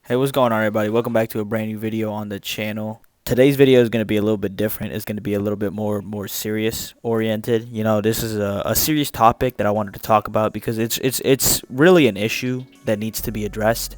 Hey, what's going on, everybody? Welcome back to a brand new video on the channel. Today's video is going to be a little bit different. It's going to be a little bit more serious oriented. This is a serious topic that I wanted to talk about because it's really an issue that needs to be addressed,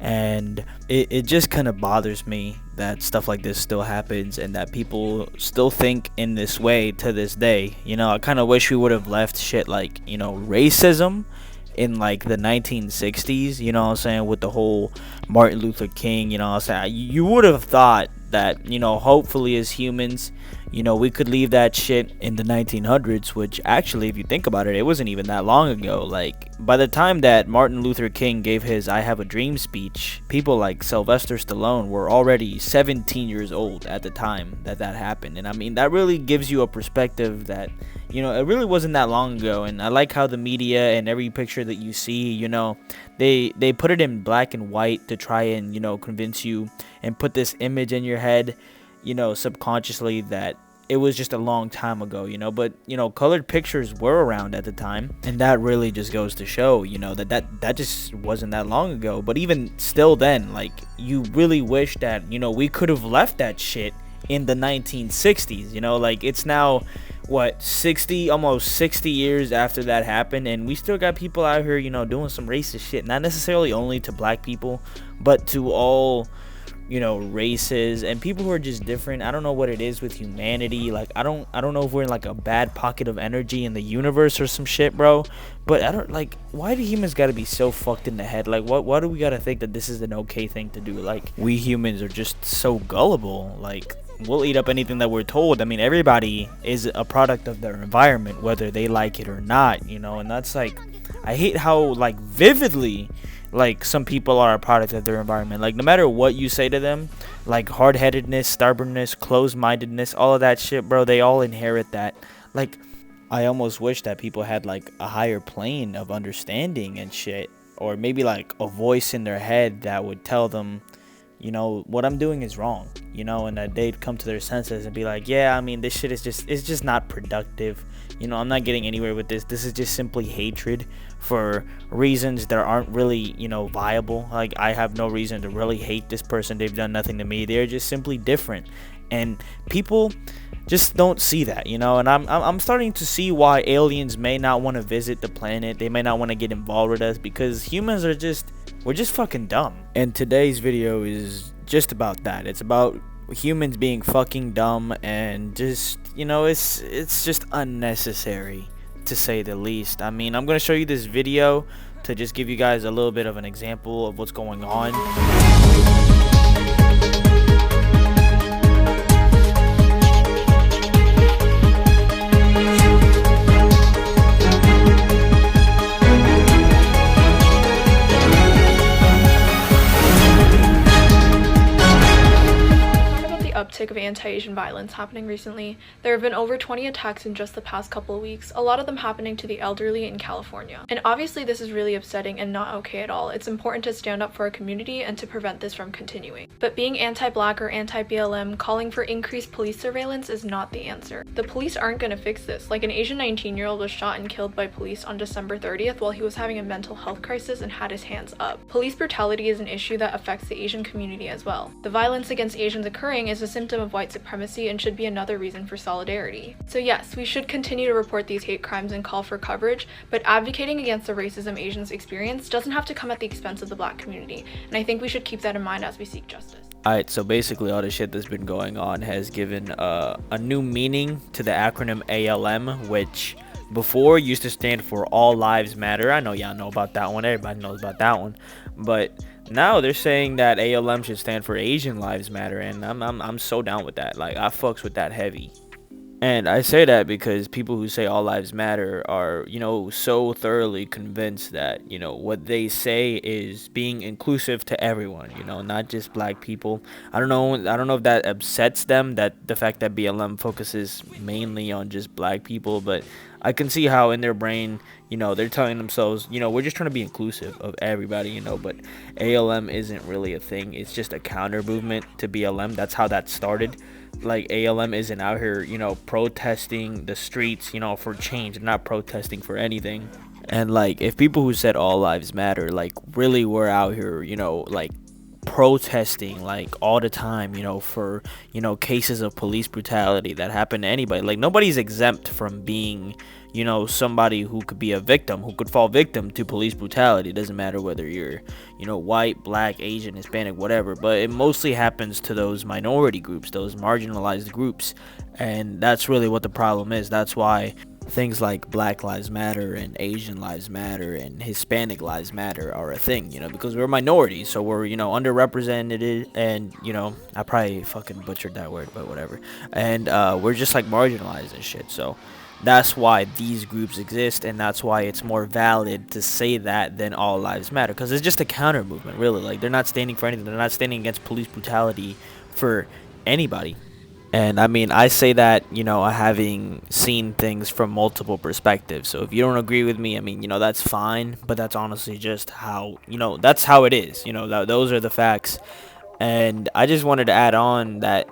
and it just kind of bothers me that stuff like this still happens and that people still think in this way to this day. I kind of wish we would have left shit like racism in like the 1960s, you know what I'm saying, with the whole Martin Luther King, you know what I'm saying. You would have thought that, hopefully as humans, we could leave that shit in the 1900s, which actually, if you think about it, it wasn't even that long ago. Like, by the time that Martin Luther King gave his I Have a Dream speech, people like Sylvester Stallone were already 17 years old at the time that happened. And I mean, that really gives you a perspective that it really wasn't that long ago. And I like how the media and every picture that you see, they put it in black and white to try and convince you and put this image in your head, subconsciously, that it was just a long time ago. But colored pictures were around at the time, and that really just goes to show that just wasn't that long ago. But even still, then, like, you really wish that we could have left that shit in the 1960s. Like, it's now almost 60 years after that happened, and we still got people out here doing some racist shit, not necessarily only to black people, but to all races and people who are just different. I don't know what it is with humanity. Like, I don't know if we're in like a bad pocket of energy in the universe or some shit, bro. But I don't, like, why do humans gotta be so fucked in the head? Like, why do we gotta think that this is an okay thing to do? Like, we humans are just so gullible. Like, we'll eat up anything that we're told. I mean, everybody is a product of their environment, whether they like it or not, and that's like, I hate how like vividly like some people are a product of their environment. Like, no matter what you say to them, like hard-headedness, stubbornness, closed-mindedness, all of that shit, bro, they all inherit that. Like, I almost wish that people had like a higher plane of understanding and shit, or maybe like a voice in their head that would tell them what I'm doing is wrong, and that they'd come to their senses and be like, yeah, I mean, this shit is just not productive. I'm not getting anywhere with this. This is just simply hatred for reasons that aren't really, viable. Like, I have no reason to really hate this person. They've done nothing to me. They're just simply different. And people just don't see that, and I'm starting to see why aliens may not want to visit the planet. They may not want to get involved with us because humans are we're just fucking dumb. And today's video is just about that. It's about humans being fucking dumb, and just it's just unnecessary, to say the least. I mean, I'm gonna show you this video to just give you guys a little bit of an example of what's going on. Uptick of anti-Asian violence happening recently. There have been over 20 attacks in just the past couple of weeks, a lot of them happening to the elderly in California. And obviously this is really upsetting and not okay at all. It's important to stand up for our community and to prevent this from continuing. But being anti-black or anti-BLM, calling for increased police surveillance is not the answer. The police aren't going to fix this. Like, an Asian 19-year-old was shot and killed by police on December 30th while he was having a mental health crisis and had his hands up. Police brutality is an issue that affects the Asian community as well. The violence against Asians occurring is a symptom of white supremacy and should be another reason for solidarity. So yes, we should continue to report these hate crimes and call for coverage, but advocating against the racism Asians experience doesn't have to come at the expense of the black community, and I think we should keep that in mind as we seek justice. Alright, so basically all the shit that's been going on has given a new meaning to the acronym ALM, which before used to stand for All Lives Matter. I know y'all know about that one. Everybody knows about that one. But now they're saying that ALM should stand for Asian Lives Matter, and I'm so down with that. Like, I fucks with that heavy. And I say that because people who say all lives matter are, so thoroughly convinced that, what they say is being inclusive to everyone, not just black people. I don't know if that upsets them, that the fact that BLM focuses mainly on just black people, but I can see how in their brain, they're telling themselves, we're just trying to be inclusive of everybody, but ALM isn't really a thing. It's just a counter movement to BLM. That's how that started. Like, ALM isn't out here, protesting the streets, for change. They're not protesting for anything. And, like, if people who said all lives matter, like, really were out here, like, protesting like all the time, for cases of police brutality that happen to anybody. Like nobody's exempt from being somebody who could be a victim, who could fall victim to police brutality. It doesn't matter whether you're white, black, Asian, Hispanic, whatever, but it mostly happens to those minority groups, those marginalized groups, and that's really what the problem is. That's why things like Black Lives Matter and Asian Lives Matter and Hispanic Lives Matter are a thing, because we're minorities, so we're, underrepresented, and, I probably fucking butchered that word, but whatever, and we're just like marginalized and shit, so that's why these groups exist, and that's why it's more valid to say that than all lives matter, because it's just a counter movement, really. Like, they're not standing for anything. They're not standing against police brutality for anybody. And I mean, I say that, having seen things from multiple perspectives. So if you don't agree with me, I mean, that's fine. But that's honestly just how, that's how it is. Those are the facts. And I just wanted to add on that,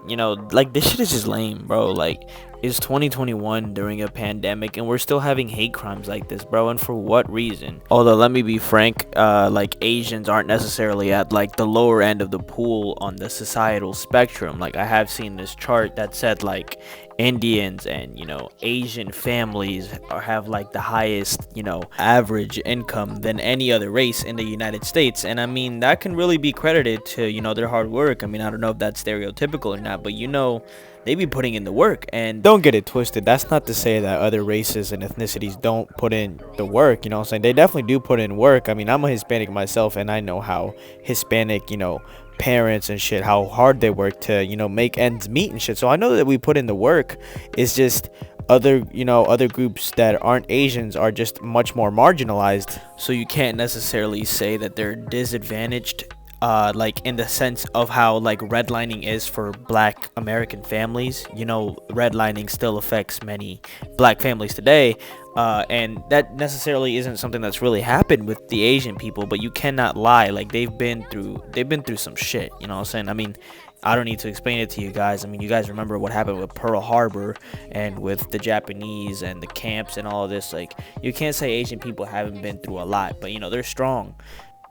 like, this shit is just lame, bro. Like, it's 2021 during a pandemic, and we're still having hate crimes like this, bro. And for what reason? Although, let me be frank, like, Asians aren't necessarily at, like, the lower end of the pool on the societal spectrum. Like, I have seen this chart that said, like, Indians and Asian families have like the highest average income than any other race in the United States, and I mean that can really be credited to their hard work. I mean, I don't know if that's stereotypical or not, but they be putting in the work. And don't get it twisted, that's not to say that other races and ethnicities don't put in the work. What I'm saying, they definitely do put in work. I mean, I'm a Hispanic myself, and I know how Hispanic parents and shit, how hard they work to make ends meet and shit. So I know that we put in the work. It's just other groups that aren't Asians are just much more marginalized, so you can't necessarily say that they're disadvantaged, like in the sense of how like redlining is for black American families. Redlining still affects many black families today, and that necessarily isn't something that's really happened with the Asian people. But you cannot lie, like they've been through some shit. What I'm saying? I mean, I don't need to explain it to you guys. I mean, you guys remember what happened with Pearl Harbor and with the Japanese and the camps and all of this. Like, you can't say Asian people haven't been through a lot, but they're strong.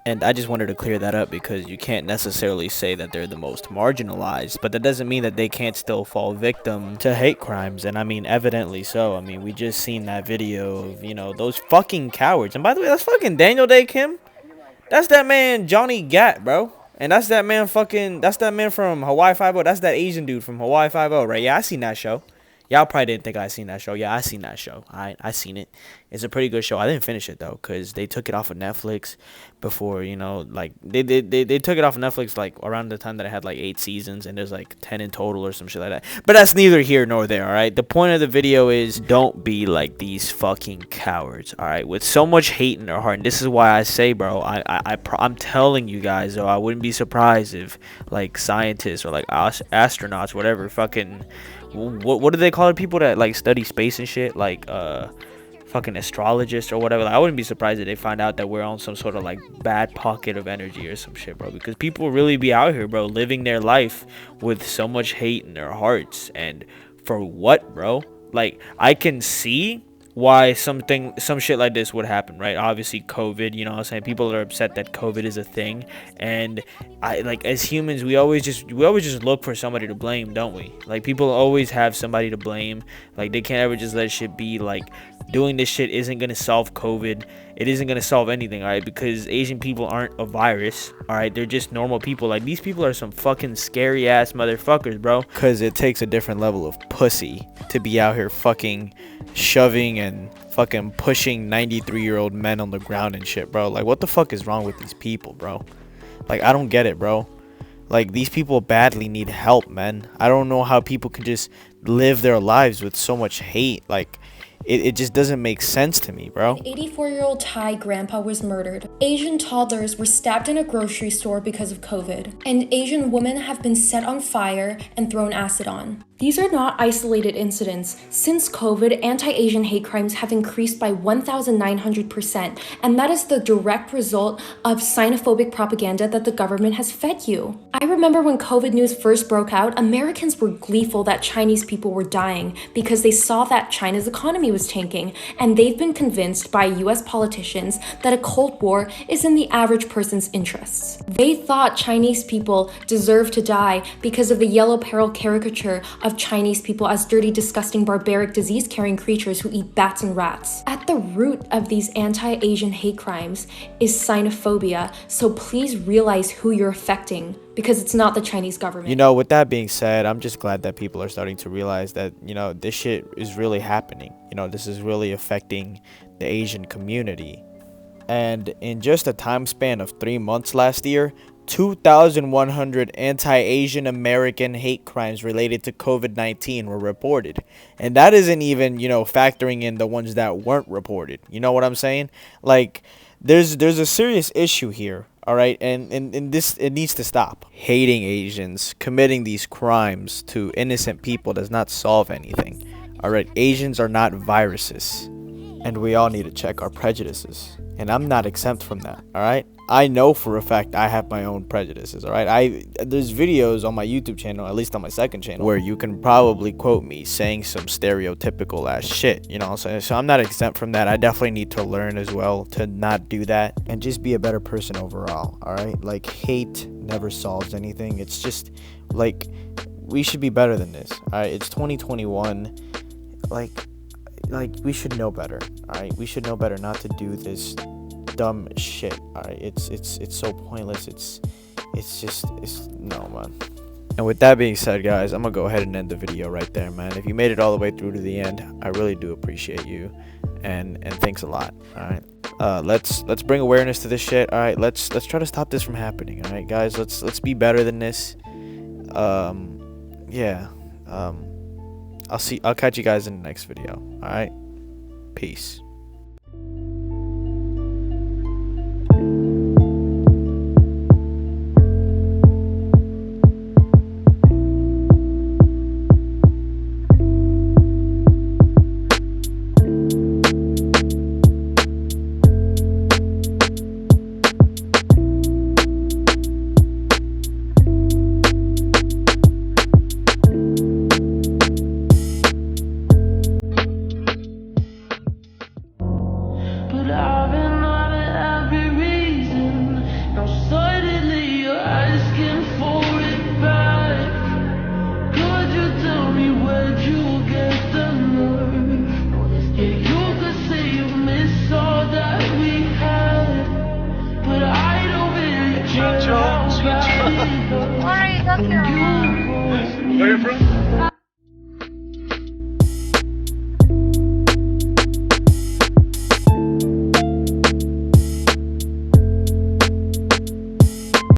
And I just wanted to clear that up, because you can't necessarily say that they're the most marginalized, but that doesn't mean that they can't still fall victim to hate crimes. And I mean, evidently so. I mean, we just seen that video of, those fucking cowards. And by the way, that's fucking Daniel Day Kim. That's that man Johnny Gat, bro. And that's that man from Hawaii Five-0. That's that Asian dude from Hawaii Five-0, right? Yeah, I seen that show. Y'all probably didn't think I seen that show. Yeah, I seen that show. I seen it. It's a pretty good show. I didn't finish it though, because they took it off of Netflix before, like they took it off of Netflix like around the time that it had like 8 seasons, and there's like 10 in total or some shit like that. But that's neither here nor there, all right? The point of the video is, don't be like these fucking cowards, all right? With so much hate in their heart. And this is why I say, bro, I'm telling you guys, though, I wouldn't be surprised if like scientists or like astronauts, whatever, fucking what do they call it, people that like study space and shit, like fucking astrologists or whatever. Like, I wouldn't be surprised if they find out that we're on some sort of like bad pocket of energy or some shit, bro, because people really be out here, bro, living their life with so much hate in their hearts. And for what, bro? Like, I can see why some shit like this would happen, right? Obviously COVID, what I'm saying, people are upset that COVID is a thing, and I, like, as humans, we always just look for somebody to blame, don't we? Like, people always have somebody to blame. Like, they can't ever just let shit be. Like, doing this shit isn't gonna solve COVID. It isn't gonna solve anything, all right? Because Asian people aren't a virus, all right? They're just normal people. Like, these people are some fucking scary ass motherfuckers, bro. Because it takes a different level of pussy to be out here fucking shoving and fucking pushing 93-year-old men on the ground and shit, bro. Like, what the fuck is wrong with these people, bro? Like, I don't get it, bro. Like, these people badly need help, man. I don't know how people can just live their lives with so much hate. Like, it just doesn't make sense to me, bro. An 84-year-old Thai grandpa was murdered. Asian toddlers were stabbed in a grocery store because of COVID. And Asian women have been set on fire and thrown acid on. These are not isolated incidents. Since COVID, anti-Asian hate crimes have increased by 1,900%, and that is the direct result of xenophobic propaganda that the government has fed you. I remember when COVID news first broke out, Americans were gleeful that Chinese people were dying because they saw that China's economy was tanking, and they've been convinced by US politicians that a Cold War is in the average person's interests. They thought Chinese people deserved to die because of the yellow peril caricature of Chinese people as dirty, disgusting, barbaric, disease-carrying creatures who eat bats and rats. At the root of these anti-Asian hate crimes is xenophobia, so please realize who you're affecting, because it's not the Chinese government. You know, with that being said, I'm just glad that people are starting to realize that, you know, this shit is really happening. You know, this is really affecting the Asian community. And in just a time span of 3 months last year, 2,100 anti-Asian American hate crimes related to COVID-19 were reported. And that isn't even, you know, factoring in the ones that weren't reported. You know what I'm saying? Like, there's a serious issue here, all right? And this, it needs to stop. Hating Asians, committing these crimes to innocent people does not solve anything, all right? Asians are not viruses. And we all need to check our prejudices. And I'm not exempt from that, all right? I know for a fact I have my own prejudices, all right? There's videos on my YouTube channel, at least on my second channel, where you can probably quote me saying some stereotypical ass shit, you know what I'm saying? So I'm not exempt from that. I definitely need to learn as well to not do that and just be a better person overall, all right? Like, hate never solves anything. It's just, like, we should be better than this, all right? It's 2021. Like we should know better, all right? We should know better not to do this dumb shit, all right? It's so pointless. It's no, man. And with that being said, guys, I'm gonna go ahead and end the video right there, man. If you made it all the way through to the end, I really do appreciate you, and thanks a lot, all right? Let's bring awareness to this shit, all right? Let's try to stop this from happening, all right, guys? Let's be better than this. Yeah. I'll catch you guys in the next video. All right? Peace. Where are you from?